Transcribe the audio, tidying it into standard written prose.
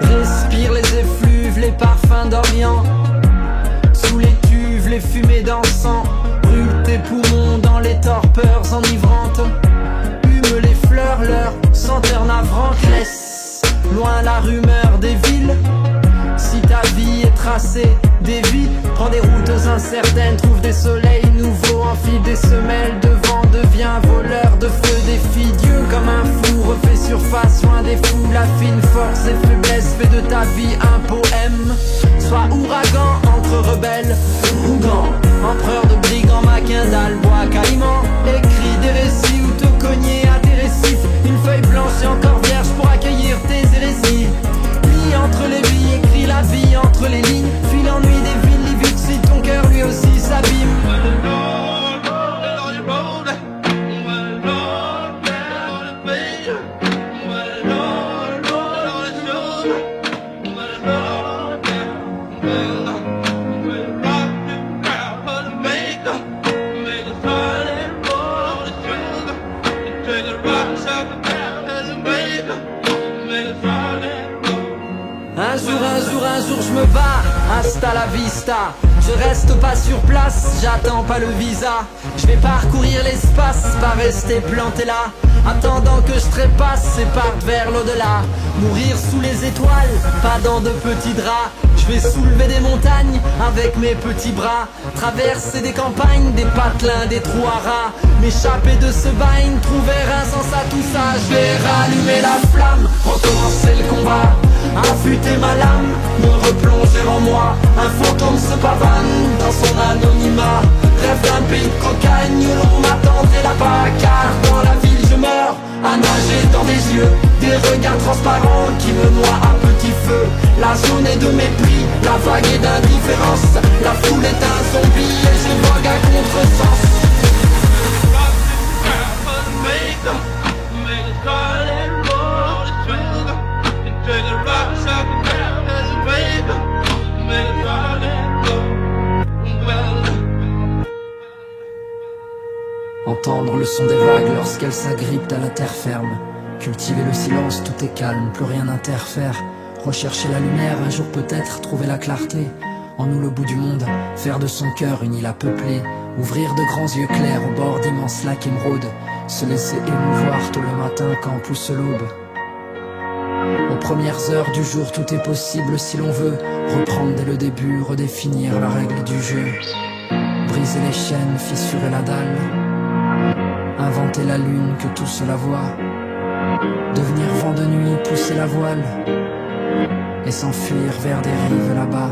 Respire les effluves, les parfums d'Orient. Sous les cuves, les fumées d'encens. Brûle tes poumons dans les torpeurs enivrantes. Hume les fleurs, leur senteur navrante. Laisse loin la rumeur des villes. Si ta vie est tracée, dévie. Prends des routes incertaines, trouve des soleils nouveaux. Enfile des semelles de vent, deviens voleur de feu. Défie Dieu comme un fou, refais surface, loin des fous. La fine force et faiblesse, fais de ta vie un poème. Sois ouragan entre rebelles ou gants. Empereur de brigands, maquindal, bois, caïman. Écris des récits ou te cogner à tes récifs. Une feuille blanche et encore vierge pour accueillir tes hérésies. Lis entre les billes, écris la vie entre les lignes. Fuis l'ennui des villes, lis vite si ton cœur lui aussi s'abîme. Un jour je me bats, hasta la vista. Je reste pas sur place, j'attends pas le visa. Je vais parcourir l'espace, pas rester planté là. Attendant que je trépasse et parte vers l'au-delà. Mourir sous les étoiles, pas dans de petits draps. Je vais soulever des montagnes avec mes petits bras. Traverser des campagnes, des patelins, des trous à rats. M'échapper de ce bain, trouver un sens à tout ça. Je vais rallumer la flamme, recommencer le combat. Affûter ma lame, me replonger en moi. Un fantôme se pavane dans son anonymat. Rêve d'un pays de cocagne où l'on m'attendrait là-bas. Car dans la ville je meurs, à nager dans des yeux. Des regards transparents qui me noient à petit feu. La zone est de mépris, la vague est d'indifférence. La foule est un zombie et je vogue à contresens. Entendre le son des vagues lorsqu'elles s'agrippent à la terre ferme. Cultiver le silence, tout est calme, plus rien n'interfère. Rechercher la lumière, un jour peut-être trouver la clarté. En nous le bout du monde, faire de son cœur une île à peupler. Ouvrir de grands yeux clairs au bord d'immenses lacs émeraudes. Se laisser émouvoir tôt le matin quand pousse l'aube. Aux premières heures du jour, tout est possible si l'on veut. Reprendre dès le début, redéfinir la règle du jeu. Briser les chaînes, fissurer la dalle. Inventer la lune que tout cela voit. Devenir vent de nuit, pousser la voile. Et s'enfuir vers des rives là-bas.